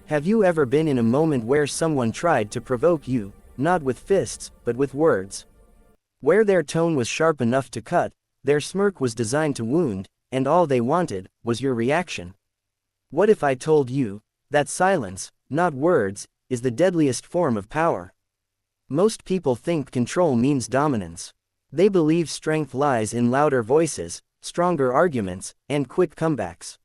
Have you ever been in a moment where someone tried to provoke you, not with fists, but with words? Where their tone was sharp enough to cut, their smirk was designed to wound, and all they wanted was your reaction? What if I told you that silence, not words, is the deadliest form of power? Most people think control means dominance. They believe strength lies in louder voices, stronger arguments, and quick comebacks.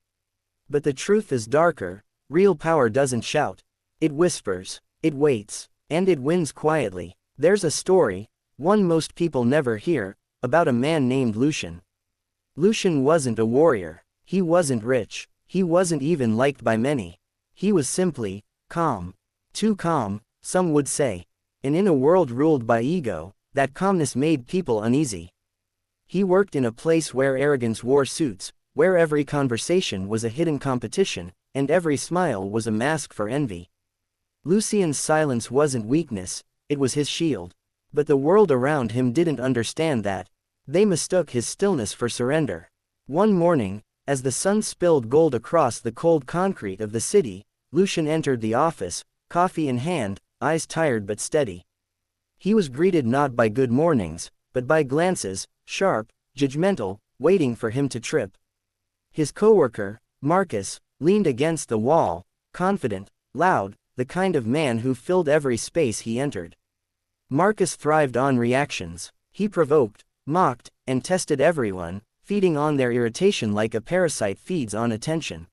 But the truth is darker. Real power doesn't shout. It whispers, it waits, and it wins quietly. There's a story, one most people never hear, about a man named Lucian. Lucian wasn't a warrior. He wasn't rich. He wasn't even liked by many. He was simply calm. Too calm, some would say. And in a world ruled by ego, that calmness made people uneasy. He worked in a place where arrogance wore suits, where every conversation was a hidden competition, and every smile was a mask for envy. Lucian's silence wasn't weakness, it was his shield. But the world around him didn't understand that. They mistook his stillness for surrender. One morning, as the sun spilled gold across the cold concrete of the city, Lucian entered the office, coffee in hand, eyes tired but steady. He was greeted not by good mornings, but by glances, sharp, judgmental, waiting for him to trip. His coworker, Marcus, leaned against the wall, confident, loud, the kind of man who filled every space he entered. Marcus thrived on reactions. He provoked, mocked, and tested everyone, feeding on their irritation like a parasite feeds on attention.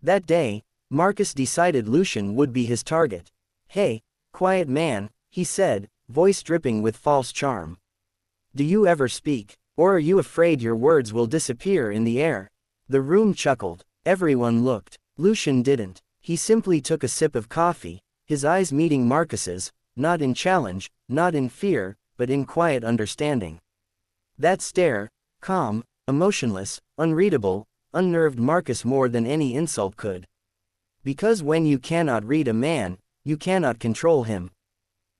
That day, Marcus decided Lucian would be his target. "Hey, quiet man," he said, voice dripping with false charm. "Do you ever speak, or are you afraid your words will disappear in the air?" The room chuckled. Everyone looked. Lucian didn't. He simply took a sip of coffee, his eyes meeting Marcus's, not in challenge, not in fear, but in quiet understanding. That stare, calm, emotionless, unreadable, unnerved Marcus more than any insult could. Because when you cannot read a man, you cannot control him.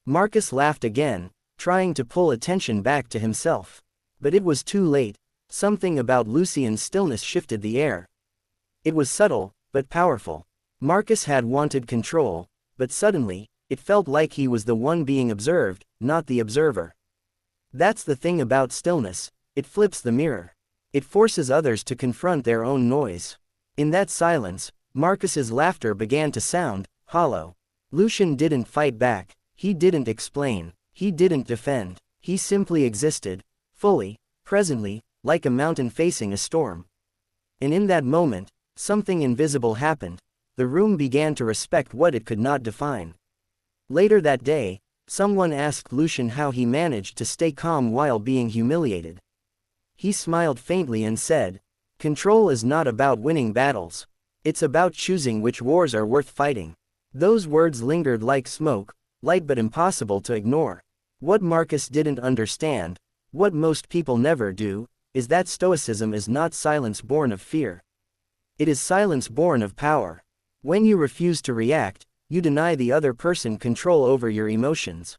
Marcus laughed again, trying to pull attention back to himself. But it was too late. Something about Lucian's stillness shifted the air. It was subtle, but powerful. Marcus had wanted control, but suddenly, it felt like he was the one being observed, not the observer. That's the thing about stillness, it flips the mirror. It forces others to confront their own noise. In that silence, Marcus's laughter began to sound hollow. Lucian didn't fight back, he didn't explain, he didn't defend, he simply existed, fully, presently, like a mountain facing a storm. And in that moment, something invisible happened. The room began to respect what it could not define. Later that day, someone asked Lucian how he managed to stay calm while being humiliated. He smiled faintly and said, "Control is not about winning battles. It's about choosing which wars are worth fighting." Those words lingered like smoke, light but impossible to ignore. What Marcus didn't understand, what most people never do, is that Stoicism is not silence born of fear. It is silence born of power. When you refuse to react, you deny the other person control over your emotions.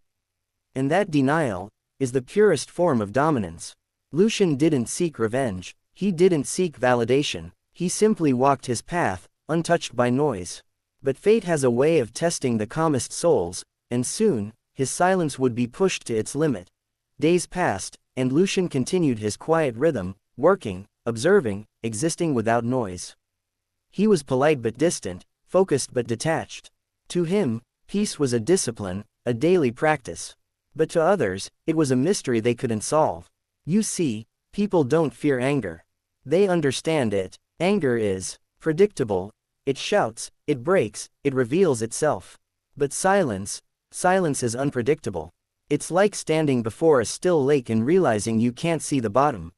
And that denial is the purest form of dominance. Lucian didn't seek revenge. He didn't seek validation. He simply walked his path, untouched by noise. But fate has a way of testing the calmest souls, and soon, his silence would be pushed to its limit. Days passed, and Lucian continued his quiet rhythm, working, observing, existing without noise. He was polite but distant, focused but detached. To him, peace was a discipline, a daily practice. But to others, it was a mystery they couldn't solve. You see, people don't fear anger. They understand it. Anger is predictable. It shouts, it breaks, it reveals itself. But silence is unpredictable. It's like standing before a still lake and realizing you can't see the bottom.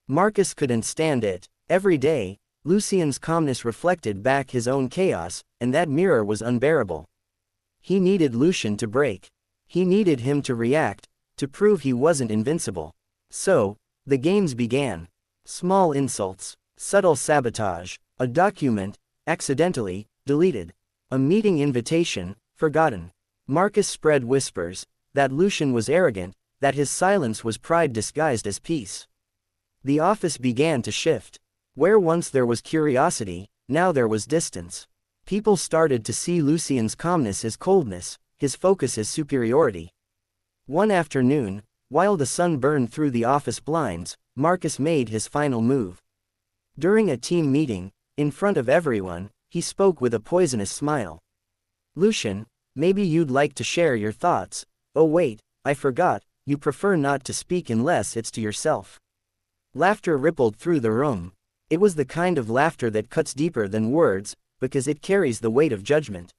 Marcus couldn't stand it. Every day, Lucian's calmness reflected back his own chaos, and that mirror was unbearable. He needed Lucian to break. He needed him to react, to prove he wasn't invincible. So, the games began. Small insults, subtle sabotage, a document, accidentally, deleted. A meeting invitation, forgotten. Marcus spread whispers, that Lucian was arrogant, that his silence was pride disguised as peace. The office began to shift. Where once there was curiosity, now there was distance. People started to see Lucian's calmness as coldness, his focus as superiority. One afternoon, while the sun burned through the office blinds, Marcus made his final move. During a team meeting, in front of everyone, he spoke with a poisonous smile. "Lucian, maybe you'd like to share your thoughts. Oh wait, I forgot, you prefer not to speak unless it's to yourself." Laughter rippled through the room. It was the kind of laughter that cuts deeper than words, because it carries the weight of judgment.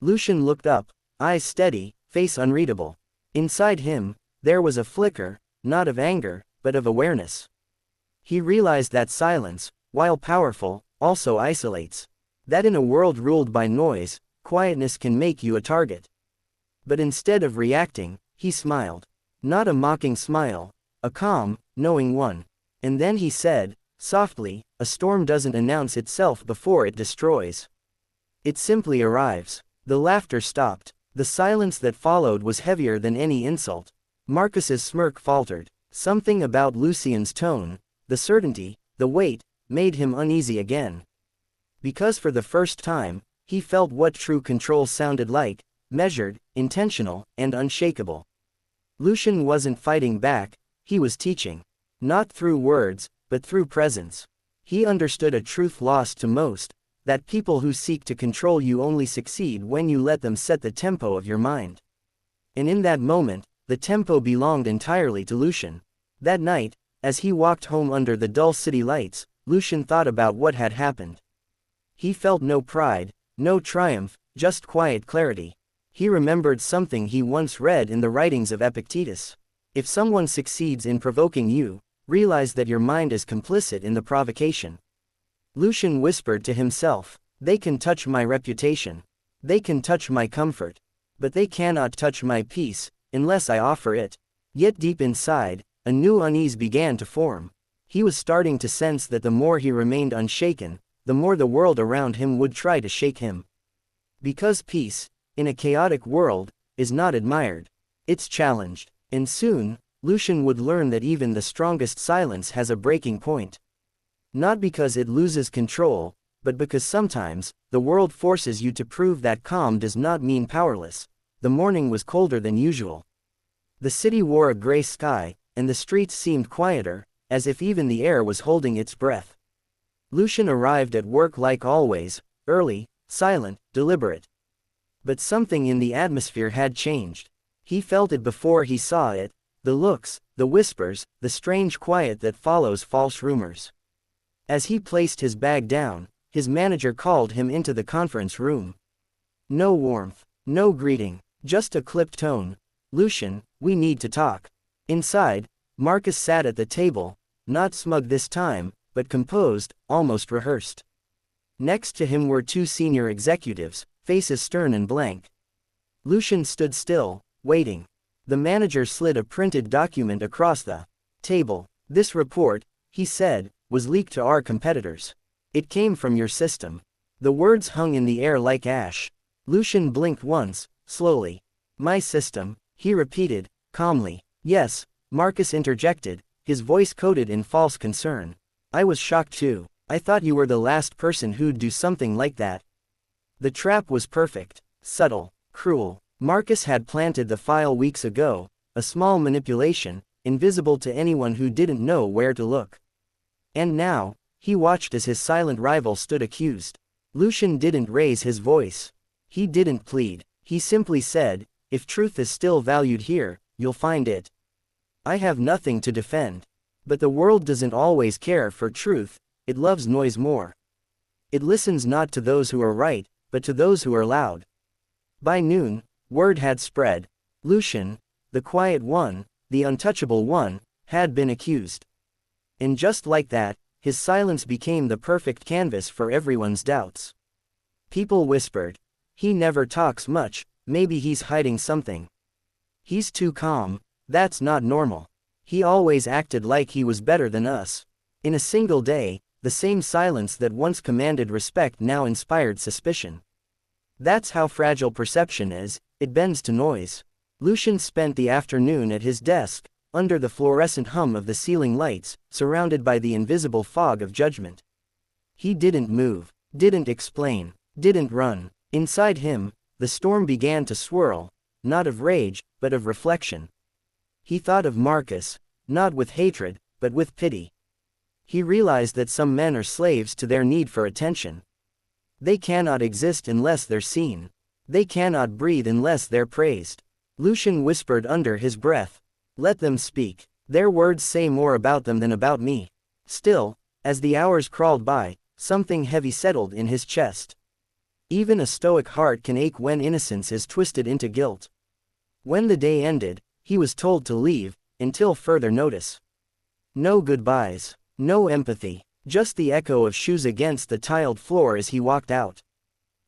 Lucian looked up, eyes steady, face unreadable. Inside him, there was a flicker, not of anger, but of awareness. He realized that silence, while powerful, also isolates. That in a world ruled by noise, quietness can make you a target. But instead of reacting, he smiled. Not a mocking smile, a calm, knowing one. And then he said, softly, "A storm doesn't announce itself before it destroys. It simply arrives." The laughter stopped. The silence that followed was heavier than any insult. Marcus's smirk faltered. Something about Lucian's tone, the certainty, the weight, made him uneasy again. Because for the first time, he felt what true control sounded like, measured, intentional, and unshakable. Lucian wasn't fighting back, he was teaching. Not through words, but through presence. He understood a truth lost to most, that people who seek to control you only succeed when you let them set the tempo of your mind. And in that moment, the tempo belonged entirely to Lucian. That night, as he walked home under the dull city lights, Lucian thought about what had happened. He felt no pride, no triumph, just quiet clarity. He remembered something he once read in the writings of Epictetus. If someone succeeds in provoking you, realize that your mind is complicit in the provocation. Lucian whispered to himself, "They can touch my reputation. They can touch my comfort. But they cannot touch my peace, unless I offer it." Yet deep inside, a new unease began to form. He was starting to sense that the more he remained unshaken, the more the world around him would try to shake him. Because peace, in a chaotic world, is not admired. It's challenged. And soon, Lucian would learn that even the strongest silence has a breaking point. Not because it loses control, but because sometimes, the world forces you to prove that calm does not mean powerless. The morning was colder than usual. The city wore a gray sky, and the streets seemed quieter, as if even the air was holding its breath. Lucian arrived at work like always, early, silent, deliberate. But something in the atmosphere had changed. He felt it before he saw it, the looks, the whispers, the strange quiet that follows false rumors. As he placed his bag down, his manager called him into the conference room. No warmth, no greeting, just a clipped tone. "Lucian, we need to talk." Inside, Marcus sat at the table, not smug this time, but composed, almost rehearsed. Next to him were two senior executives, faces stern and blank. Lucian stood still, waiting. The manager slid a printed document across the table. "This report," he said, "was leaked to our competitors. It came from your system." The words hung in the air like ash. Lucian blinked once, slowly. "My system," he repeated, calmly. "Yes," Marcus interjected, his voice coated in false concern. "I was shocked too. I thought you were the last person who'd do something like that." The trap was perfect, subtle, cruel. Marcus had planted the file weeks ago, a small manipulation, invisible to anyone who didn't know where to look. And now, he watched as his silent rival stood accused. Lucian didn't raise his voice. He didn't plead. He simply said, "If truth is still valued here, you'll find it. I have nothing to defend. But the world doesn't always care for truth, it loves noise more. It listens not to those who are right, but to those who are loud." By noon, word had spread. Lucian, the quiet one, the untouchable one, had been accused. And just like that, his silence became the perfect canvas for everyone's doubts. People whispered, "He never talks much, maybe he's hiding something. He's too calm, that's not normal. He always acted like he was better than us." In a single day, the same silence that once commanded respect now inspired suspicion. That's how fragile perception is, it bends to noise. Lucian spent the afternoon at his desk, under the fluorescent hum of the ceiling lights, surrounded by the invisible fog of judgment. He didn't move, didn't explain, didn't run. Inside him, the storm began to swirl, not of rage, but of reflection. He thought of Marcus, not with hatred, but with pity. He realized that some men are slaves to their need for attention. They cannot exist unless they're seen. They cannot breathe unless they're praised. Lucian whispered under his breath, "Let them speak. Their words say more about them than about me." Still, as the hours crawled by, something heavy settled in his chest. Even a Stoic heart can ache when innocence is twisted into guilt. When the day ended, he was told to leave, until further notice. No goodbyes, no empathy, just the echo of shoes against the tiled floor as he walked out.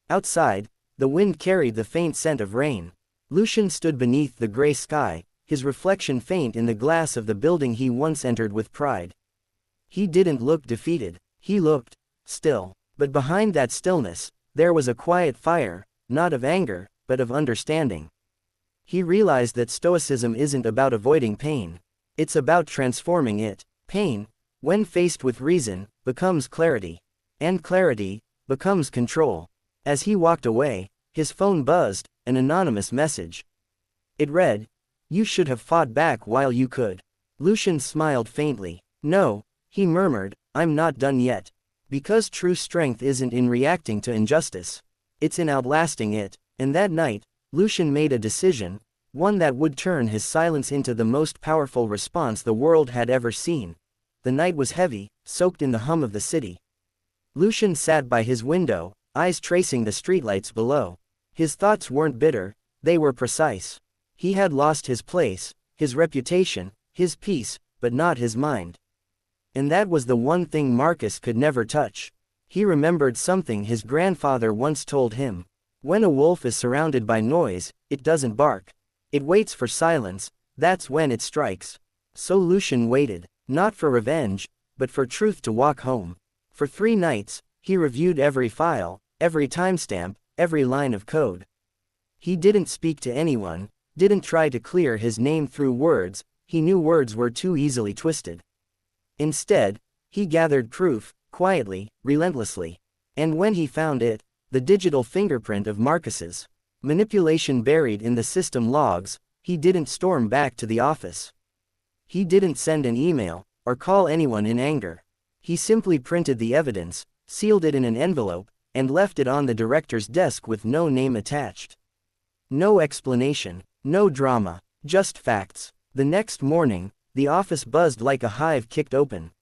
Outside, the wind carried the faint scent of rain. Lucian stood beneath the gray sky, his reflection faint in the glass of the building he once entered with pride. He didn't look defeated, he looked still. But behind that stillness, there was a quiet fire, not of anger, but of understanding. He realized that Stoicism isn't about avoiding pain. It's about transforming it. Pain, when faced with reason, becomes clarity. And clarity becomes control. As he walked away, his phone buzzed, an anonymous message. It read, "You should have fought back while you could." Lucian smiled faintly. "No," he murmured, "I'm not done yet. Because true strength isn't in reacting to injustice. It's in outlasting it." And that night, Lucian made a decision, one that would turn his silence into the most powerful response the world had ever seen. The night was heavy, soaked in the hum of the city. Lucian sat by his window, eyes tracing the streetlights below. His thoughts weren't bitter, they were precise. He had lost his place, his reputation, his peace, but not his mind. And that was the one thing Marcus could never touch. He remembered something his grandfather once told him. When a wolf is surrounded by noise, it doesn't bark. It waits for silence, that's when it strikes. So Lucian waited, not for revenge, but for truth to walk home. For 3 nights, he reviewed every file, every timestamp, every line of code. He didn't speak to anyone, didn't try to clear his name through words, he knew words were too easily twisted. Instead, he gathered proof, quietly, relentlessly. And when he found it, the digital fingerprint of Marcus's manipulation buried in the system logs, he didn't storm back to the office. He didn't send an email, or call anyone in anger. He simply printed the evidence, sealed it in an envelope, and left it on the director's desk with no name attached. No explanation, no drama, just facts. The next morning, the office buzzed like a hive kicked open.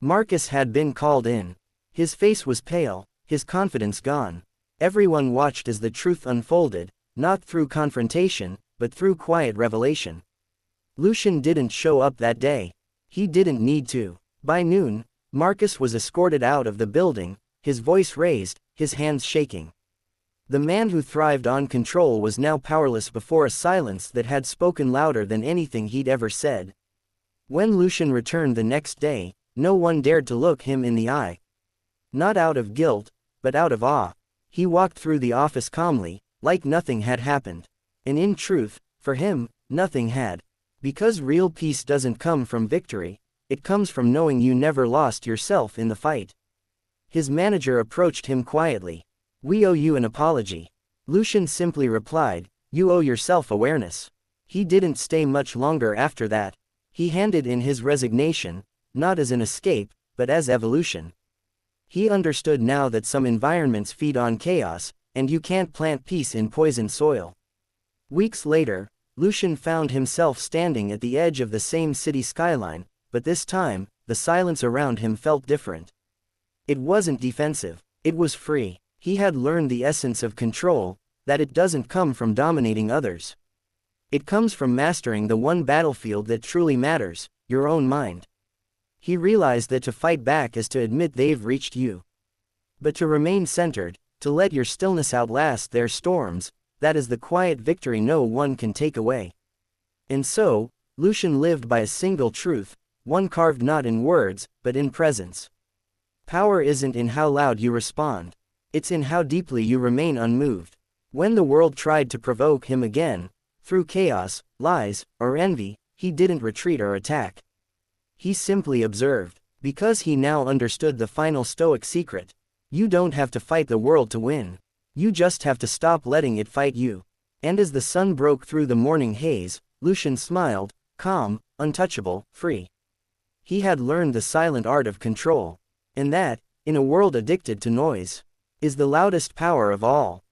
Marcus had been called in. His face was pale, his confidence gone. Everyone watched as the truth unfolded, not through confrontation, but through quiet revelation. Lucian didn't show up that day. He didn't need to. By noon, Marcus was escorted out of the building, his voice raised, his hands shaking. The man who thrived on control was now powerless before a silence that had spoken louder than anything he'd ever said. When Lucian returned the next day, no one dared to look him in the eye. Not out of guilt, but out of awe. He walked through the office calmly, like nothing had happened. And in truth, for him, nothing had. Because real peace doesn't come from victory, it comes from knowing you never lost yourself in the fight. His manager approached him quietly. "We owe you an apology." Lucian simply replied, "You owe yourself awareness." He didn't stay much longer after that. He handed in his resignation, not as an escape, but as evolution. He understood now that some environments feed on chaos, and you can't plant peace in poisoned soil. Weeks later, Lucian found himself standing at the edge of the same city skyline, but this time, the silence around him felt different. It wasn't defensive, it was free. He had learned the essence of control, that it doesn't come from dominating others. It comes from mastering the one battlefield that truly matters, your own mind. He realized that to fight back is to admit they've reached you. But to remain centered, to let your stillness outlast their storms, that is the quiet victory no one can take away. And so, Lucian lived by a single truth, one carved not in words, but in presence. Power isn't in how loud you respond. It's in how deeply you remain unmoved. When the world tried to provoke him again, through chaos, lies, or envy, he didn't retreat or attack. He simply observed, because he now understood the final Stoic secret. You don't have to fight the world to win. You just have to stop letting it fight you. And as the sun broke through the morning haze, Lucian smiled, calm, untouchable, free. He had learned the silent art of control. And that, in a world addicted to noise, is the loudest power of all.